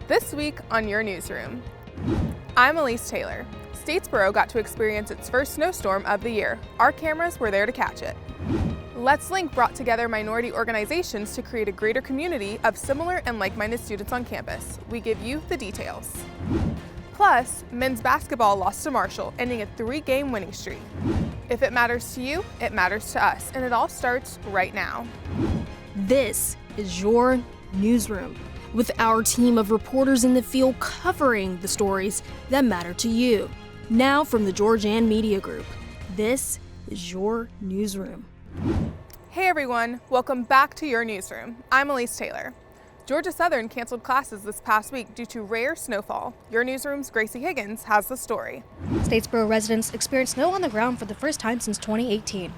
This week on Your Newsroom, I'm Elise Taylor. Statesboro got to experience its first snowstorm of the year. Our cameras were there to catch it. Let's Link brought together minority organizations to create a greater community of similar and like-minded students on campus. We give you the details. Plus, men's basketball lost to Marshall, ending a 3-game winning streak. If it matters to you, it matters to us, and it all starts right now. This is Your Newsroom, with our team of reporters in the field covering the stories that matter to you. Now from the Georgian Media Group, this is Your Newsroom. Hey everyone, welcome back to Your Newsroom. I'm Elise Taylor. Georgia Southern canceled classes this past week due to rare snowfall. Your Newsroom's Gracie Higgins has the story. Statesboro residents experienced snow on the ground for the first time since 2018.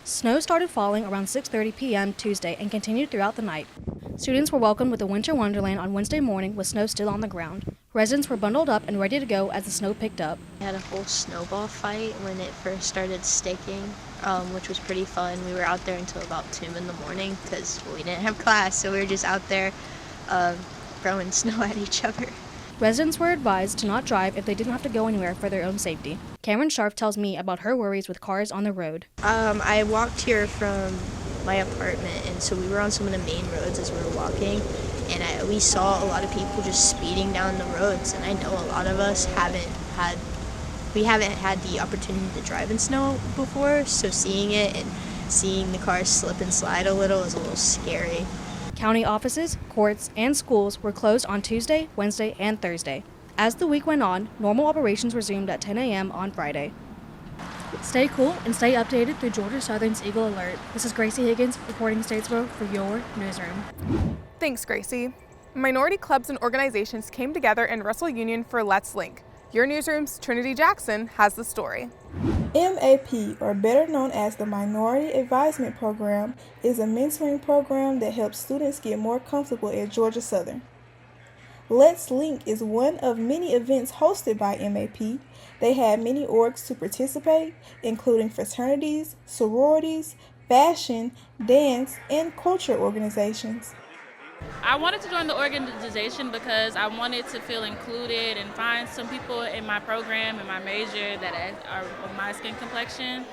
Snow started falling around 6:30 p.m. Tuesday and continued throughout the night. Students were welcomed with a winter wonderland on Wednesday morning with snow still on the ground. Residents were bundled up and ready to go as the snow picked up. We had a whole snowball fight when it first started staking, which was pretty fun. We were out there until about 2 in the morning because we didn't have class, so we were just out there throwing snow at each other. Residents were advised to not drive if they didn't have to go anywhere for their own safety. Cameron Sharp tells me about her worries with cars on the road. I walked here from my apartment, and so we were on some of the main roads as we were walking, and we saw a lot of people just speeding down the roads, and I know a lot of us haven't had the opportunity to drive in snow before, so seeing it and seeing the cars slip and slide a little is a little scary. County offices, courts, and schools were closed on Tuesday, Wednesday, and Thursday. As the week went on, normal operations resumed at 10 a.m. on Friday. Stay cool and stay updated through Georgia Southern's Eagle Alert. This is Gracie Higgins reporting Statesboro for Your Newsroom. Thanks, Gracie. Minority clubs and organizations came together in Russell Union for Let's Link. Your Newsroom's Trinity Jackson has the story. MAP, or better known as the Minority Advisement Program, is a mentoring program that helps students get more comfortable at Georgia Southern. Let's Link is one of many events hosted by MAP. They had many orgs to participate, including fraternities, sororities, fashion, dance, and culture organizations. I wanted to join the organization because I wanted to feel included and find some people in my program and my major that are of my skin complexion.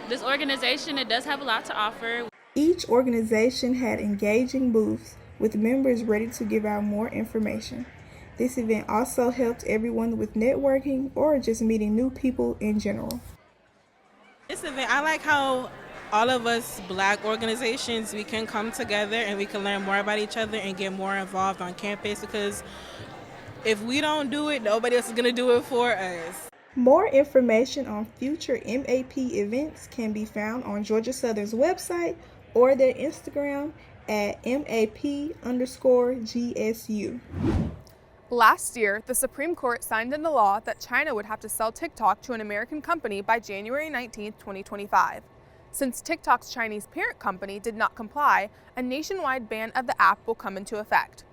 This organization, it does have a lot to offer. Each organization had engaging booths with members ready to give out more information. This event also helped everyone with networking or just meeting new people in general. This event, I like how all of us Black organizations, we can come together and we can learn more about each other and get more involved on campus, because if we don't do it, nobody else is going to do it for us. More information on future MAP events can be found on Georgia Southern's website or their Instagram at MAP_GSU. Last year, the Supreme Court signed into law that China would have to sell TikTok to an American company by January 19, 2025. Since TikTok's Chinese parent company did not comply, a nationwide ban of the app will come into effect.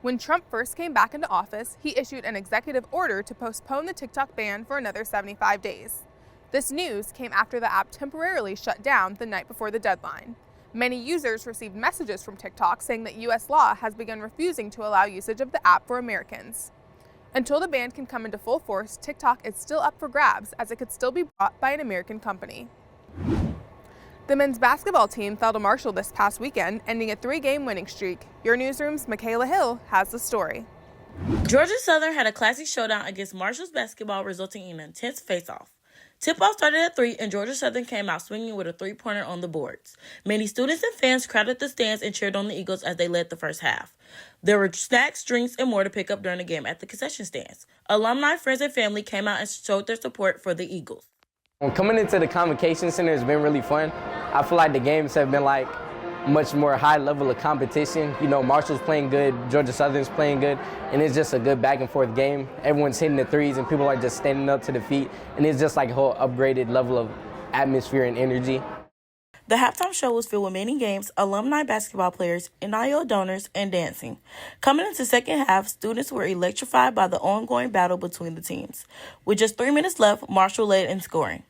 When Trump first came back into office, he issued an executive order to postpone the TikTok ban for another 75 days. This news came after the app temporarily shut down the night before the deadline. Many users received messages from TikTok saying that U.S. law has begun refusing to allow usage of the app for Americans. Until the ban can come into full force, TikTok is still up for grabs, as it could still be bought by an American company. The men's basketball team fell to Marshall this past weekend, ending a 3-game winning streak. Your Newsroom's Michaela Hill has the story. Georgia Southern had a classy showdown against Marshall's basketball, resulting in an intense face-off. Tip-off started at 3, and Georgia Southern came out swinging with a 3-pointer on the boards. Many students and fans crowded the stands and cheered on the Eagles as they led the first half. There were snacks, drinks, and more to pick up during the game at the concession stands. Alumni, friends, and family came out and showed their support for the Eagles. Coming into the Convocation Center has been really fun. I feel like the games have been like much more high level of competition. You know, Marshall's playing good, Georgia Southern's playing good, and it's just a good back and forth game. Everyone's hitting the threes and people are just standing up to the feet, and it's just like a whole upgraded level of atmosphere and energy. The halftime show was filled with many games, alumni basketball players, NIL donors, and dancing. Coming into second half, students were electrified by the ongoing battle between the teams. With just 3 minutes left, Marshall led in scoring.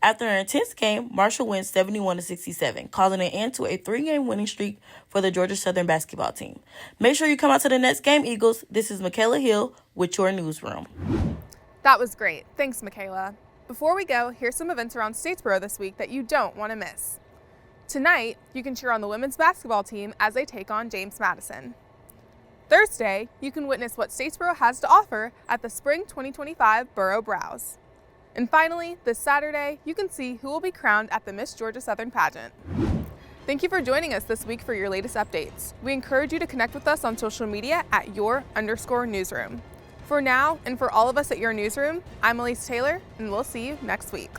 After an intense game, Marshall wins 71-67, causing an end to a 3-game winning streak for the Georgia Southern basketball team. Make sure you come out to the next game, Eagles. This is Michaela Hill with Your Newsroom. That was great. Thanks, Michaela. Before we go, here's some events around Statesboro this week that you don't want to miss. Tonight, you can cheer on the women's basketball team as they take on James Madison. Thursday, you can witness what Statesboro has to offer at the Spring 2025 Borough Browse. And finally, this Saturday, you can see who will be crowned at the Miss Georgia Southern pageant. Thank you for joining us this week for your latest updates. We encourage you to connect with us on social media at your_newsroom. For now, and for all of us at Your Newsroom, I'm Elise Taylor, and we'll see you next week.